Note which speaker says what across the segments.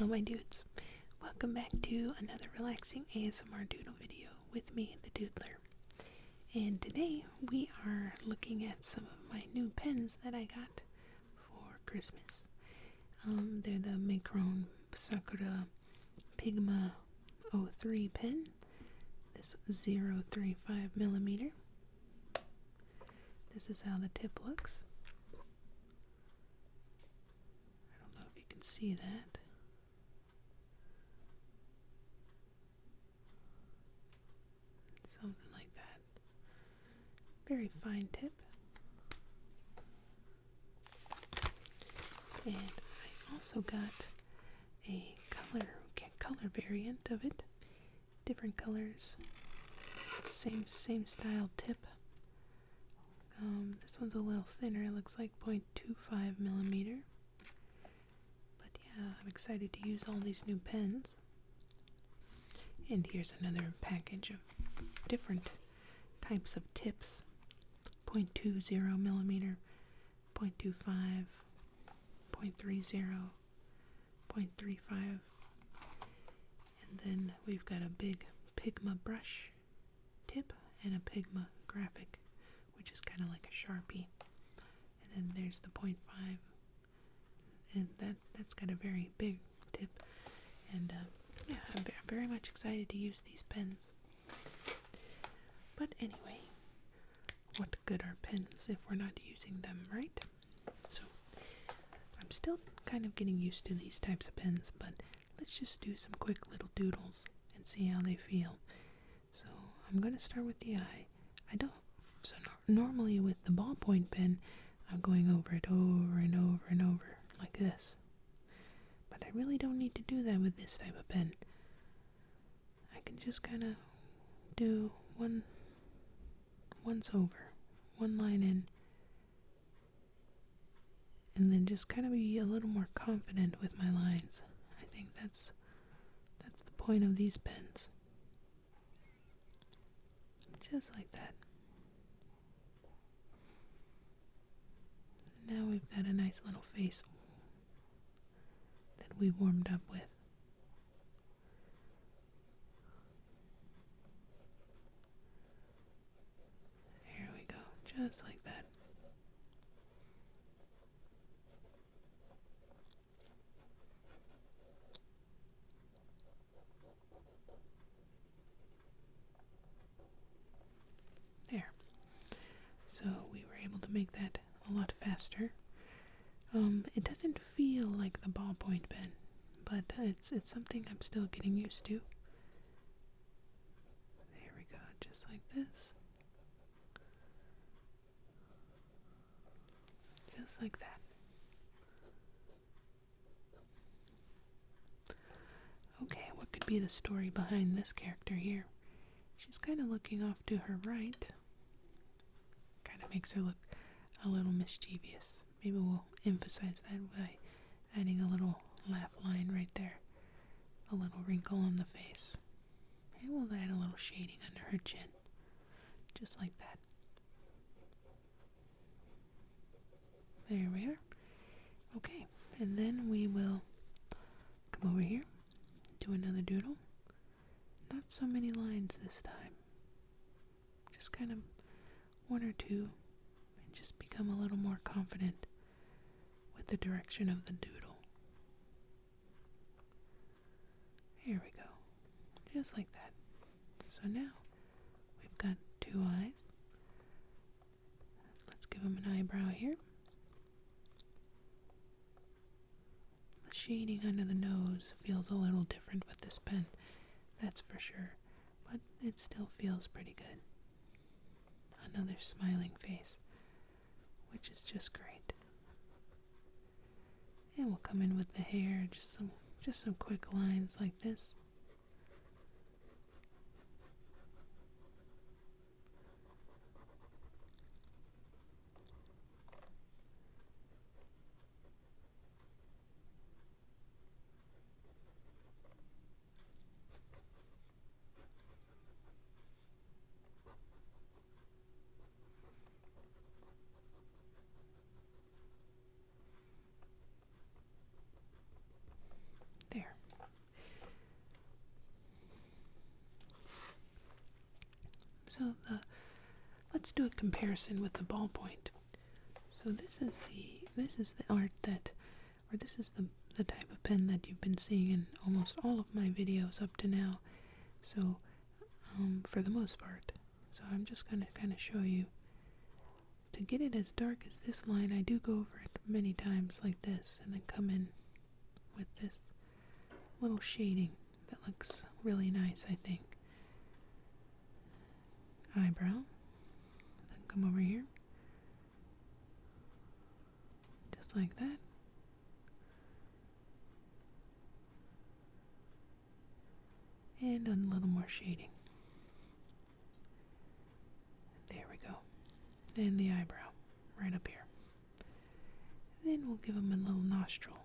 Speaker 1: Hello my dudes, welcome back to another relaxing ASMR doodle video with me, the Doodler. And today we are looking at some of my new pens that I got for Christmas. They're the Micron Sakura Pigma 03 pen, this 0.35 millimeter. This is how the tip looks. I don't know if you can see that. Something like that. Very fine tip. And I also got a color variant of it. Different colors. Same style tip. This one's a little thinner. It looks like 0.25 millimeter. But yeah, I'm excited to use all these new pens. And here's another package of different types of tips. 0.20 millimeter, 0.25, 0.30, 0.35. And then we've got a big Pigma brush tip and a Pigma graphic, which is kind of like a Sharpie. And then there's the 0.5, and that's got a very big tip. And yeah, I'm very much excited to use these pens. But anyway, what good are pens if we're not using them, right? So I'm still kind of getting used to these types of pens, but let's just do some quick little doodles and see how they feel. So I'm going to start with the eye. Normally with the ballpoint pen, I'm going over it over and over and over like this. But I really don't need to do that with this type of pen. I can just kind of do once over, one line in, and then just kind of be a little more confident with my lines. I think that's the point of these pens. Just like that. Now we've got a nice little face that we warmed up with. There we go, just like that. There. So we were able to make that a lot faster. It doesn't feel like the ballpoint pen, but it's something I'm still getting used to. There we go, just like this. Just like that. Okay, what could be the story behind this character here? She's kind of looking off to her right. Kind of makes her look a little mischievous. Maybe we'll emphasize that by adding a little laugh line right there. A little wrinkle on the face. And we'll add a little shading under her chin. Just like that. There we are. Okay, and then we will come over here, do another doodle. Not so many lines this time. Just kind of one or two, and just become a little more confident with the direction of the doodle. Here we go. Just like that. So now we've got two eyes. Let's give them an eyebrow here. The shading under the nose feels a little different with this pen, that's for sure, but it still feels pretty good. Another smiling face, which is just great. And we'll come in with the hair, just some quick lines like this. There. So let's do a comparison with the ballpoint. So this is the art that, or this is the type of pen that you've been seeing in almost all of my videos up to now. So for the most part. So I'm just going to kind of show you. To get it as dark as this line, I do go over it many times like this, and then come in with this little shading that looks really nice, I think. Eyebrow. Then come over here. Just like that. And a little more shading. There we go. And the eyebrow right up here. Then we'll give him a little nostril.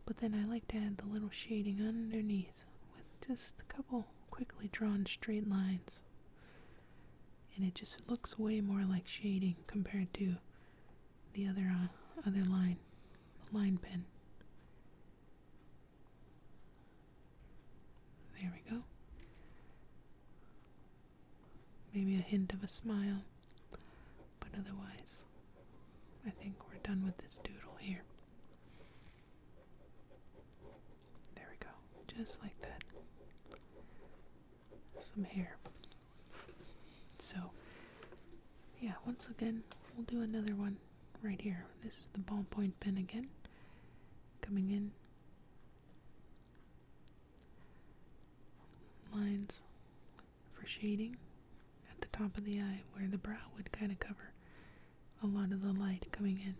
Speaker 1: But then I like to add the little shading underneath with just a couple quickly drawn straight lines. And it just looks way more like shading compared to the other line pen. There we go. Maybe a hint of a smile, but otherwise, I think we're done with this doodle here. There we go, just like that. Some hair. So, yeah, once again, we'll do another one right here. This is the ballpoint pen again, coming in. Lines for shading at the top of the eye where the brow would kind of cover a lot of the light coming in.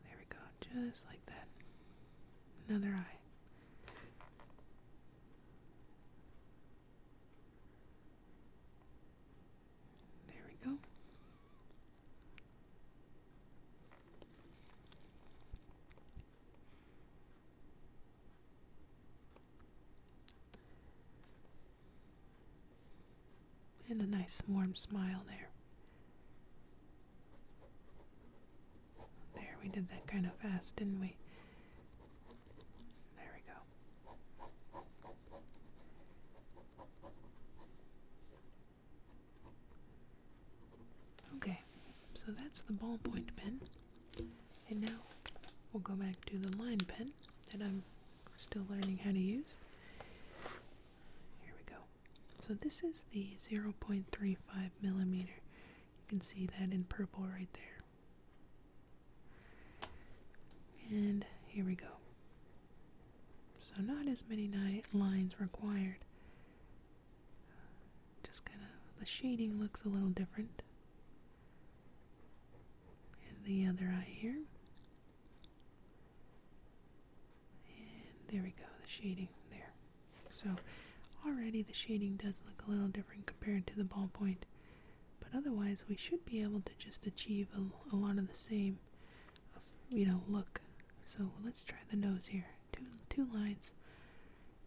Speaker 1: There we go, just like that. Another eye. There we go. And a nice warm smile there. There, we did that kind of fast, didn't we? There we go. Okay, so that's the ballpoint pen. And now we'll go back to the line pen that I'm still learning how to use. So this is the 0.35 millimeter. You can see that in purple right there. And here we go. So not as many lines required. Just kind of, the shading looks a little different. And the other eye here. And there we go, the shading there. So already the shading does look a little different compared to the ballpoint, but otherwise we should be able to just achieve a lot of the same, look. So let's try the nose here. Two lines,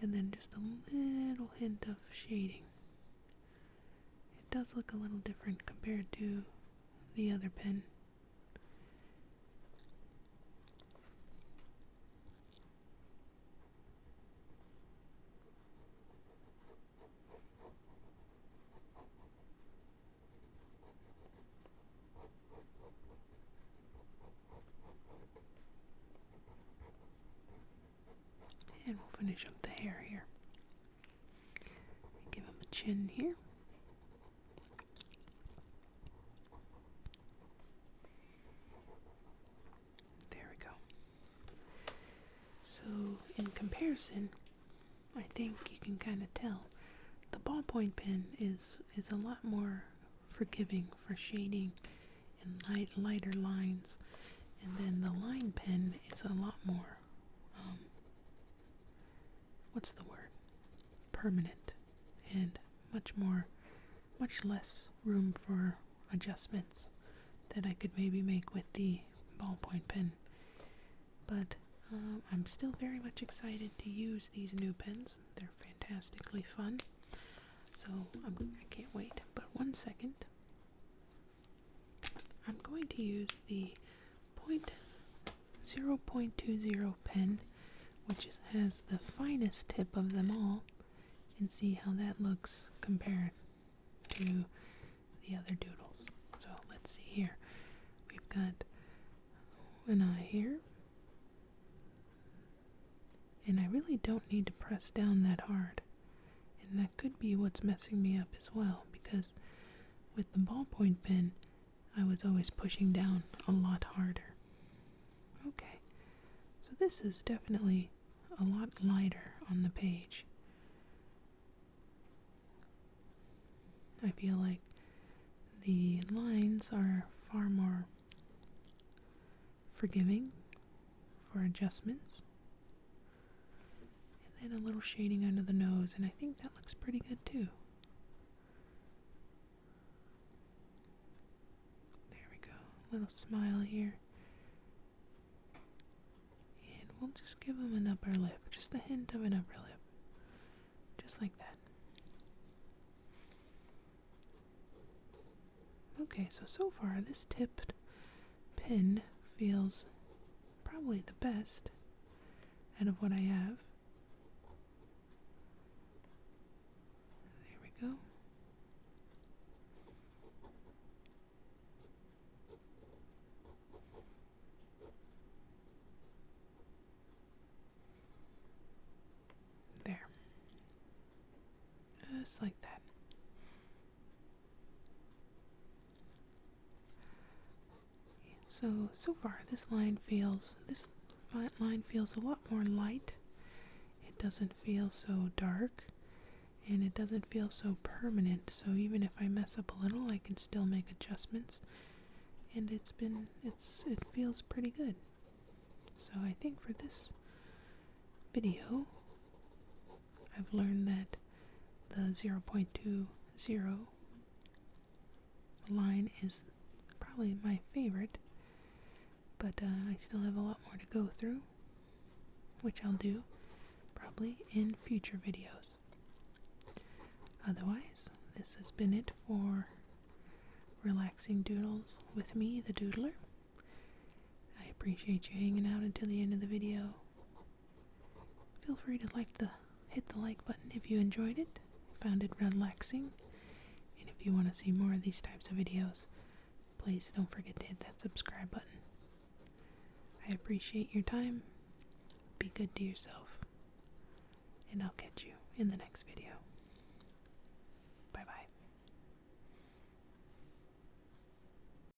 Speaker 1: and then just a little hint of shading. It does look a little different compared to the other pen. And we'll finish up the hair here. Give him a chin here. There we go. So, in comparison, I think you can kind of tell the ballpoint pen is a lot more forgiving for shading and lighter lines, and then the line pen is a lot more what's the word? Permanent, and much less room for adjustments that I could maybe make with the ballpoint pen. But I'm still very much excited to use these new pens. They're fantastically fun. So I can't wait. But 1 second. I'm going to use the 0.20 pen, which has the finest tip of them all, and see how that looks compared to the other doodles. So let's see here. We've got an eye here. And I really don't need to press down that hard. And that could be what's messing me up as well, because with the ballpoint pen, I was always pushing down a lot harder. Okay, so this is definitely a lot lighter on the page. I feel like the lines are far more forgiving for adjustments. And then a little shading under the nose, and I think that looks pretty good too. There we go, a little smile here. And we'll just give him an upper lip, just a hint of an upper lip. Just like that. Okay, so far this tipped pen feels probably the best out of what I have. There we go. There. Just like that. So far this line feels a lot more light. It doesn't feel so dark, and it doesn't feel so permanent, so even if I mess up a little I can still make adjustments, and it feels pretty good. So I think for this video I've learned that the 0.20 line is probably my favorite, but I still have a lot more to go through, which I'll do probably in future videos. Otherwise, this has been it for Relaxing Doodles with me, the Doodler. I appreciate you hanging out until the end of the video. Feel free to hit the like button if you enjoyed it, found it relaxing, and if you want to see more of these types of videos, please don't forget to hit that subscribe button. I appreciate your time. Be good to yourself. And I'll catch you in the next video.